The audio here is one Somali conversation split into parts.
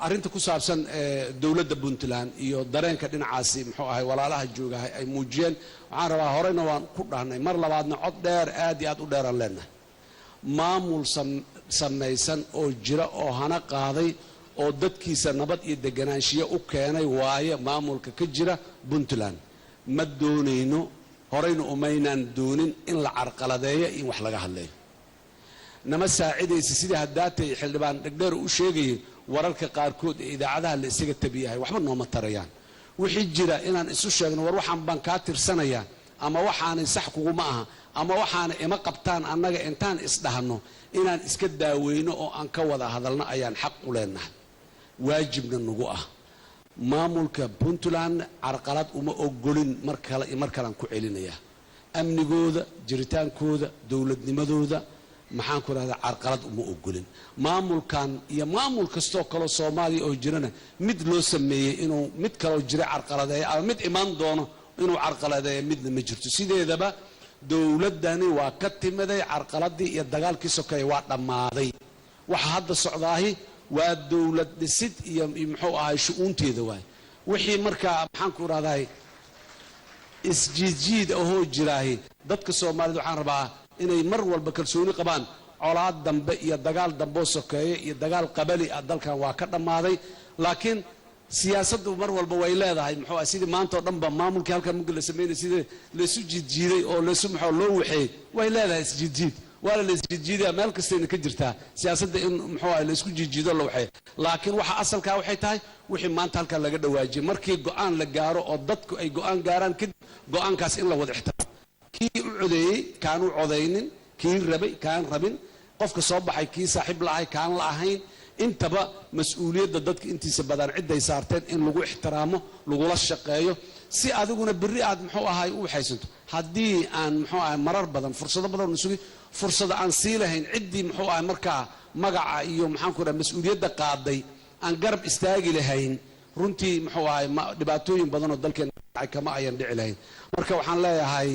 arrinta ku saabsan dawladda Puntland iyo dareenka dhinacaasi muxuu ahay walaalaha joogahay ay muujiyeen waxaan rabaa horeyna waan ku dhahnay mar labaadna cod dheer aad iyo aad u dheeran leenahay maamul samaysan oo jira oo hana qaaday oo dadkiisa nabad iyo deganaanshiyo u keenay waaye maamulka ka jira Puntland ma doonayno horeyna umaynaan doonin in la carqaladeeyo in wax laga hadlayo nama saacidaysa sidii hadaatay xildhibaan dhagdheer u sheegay wararka qaarkood ee idaacadaha la isaga tabiyahay waxba nooma tarayaan wixii jira inaan isu sheegno war waxaan baan ka tirsanaya ama waxaan sax kugu ma aha ama waxaan ima qabtaan annaga intaan isdhahno inaan iska daaweyno oo aan ka wada hadalno ayaan xaq u leenahay waajibna nagu ah maamulka Puntland carqalad uma ogolin mar kale ku celinaya amnigooda jiritaankooda dawladnimadooda maxaan ku raahdaa carqalad uma ogolin maamulkan iyo maamul kasto kale Soomaaliya oo jirana mid loo sameeyay inuu mid kale jira carqaladeeyo ama mid iman doono inuu carqaladeeyo midna ma jirto sideedaba dawladani waa ka timaday carqaladii iyo dagaalkii sokeeyay waa dhamaaday waxa hadda socdaahi waa dawlad dhisid iyo muxuu ahay shu'uunteeda waay wixii markaa maxaan ku raahdaa isjiid oo jiraahi dadka Soomaaliyeed waxaan rabaa inay mar walba kalsooni qabaan colaad dambe iyo dagaal dambe sokeeye iyo dagaal qabali ah dalkan waa ka dhamaaday laakiin siyaasaddu mar walba way leedahay muxuu ah sidii maanta oo dhanba maamulkii halka mugul la sameeyay sidii la isu jiiday oo la isu maxaa loo waxay way leedahay isjiid wala la isjiiday meel kasta in ka jirta siyaasadda in muxuu ah la isku jiido la waxay laakiin waxa asalka waxay tahay wixii maanta halka laga dhawaajiyay markii go'aan la gaaro oo dadku ay go'aan gaaraan kadib go'aankaas in la wada ixtiraamo kii u codeeyay kaanu codeynin kii rabay kaan rabin qofka soo baxay kii saaxiib la ahay kaan la ahayn intaba mas'uuliyadda dadka intiisa badan cid ay saarteen in lagu ixtiraamo lagu la shaqeeyo si adiguna biri aad muxuu ahay u waxaysanto hadii aan muxuu ahay marar badan fursado badan sugi fursada aan sii lahayn cidii muxuu ahay markaa magaca iyo maxaan ku raadin mas'uuliyadda qaaday aan garab istaagi lahayn runtii muxuu ahay dhibaatooyin badan oo dalkeena kama ayan dhici lahayn marka waxaan leeyahay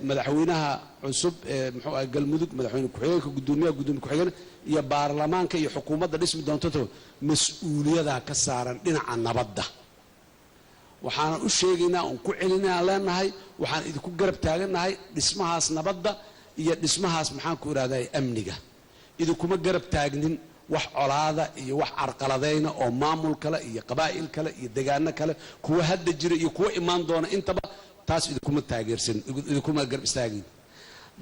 madaxweynaha cusub muxuu ahay galmudug madaxweyne ku-xigeenka gudoomiyaha ku-xigeen iyo baarlamaanka iyo xukuumadda dhismi doonto mas'uuliyada ka saaran dhinaca nabadda waxaan u sheegaynaa oo ku celinaa leenahay waxaan idinku garab taaganahay dhismahaas nabadda iyo dhismahaas maxaan ku raadayay amniga idinkuma garab taagnin wax colaada iyo wax carqaladeyna oo maamul kale iyo qabaa'il kale iyo deegaano kale kuwa hadda jira iyo kuwa imaan doona intaba taas idinkuma taageersan idinkuma garab istaagin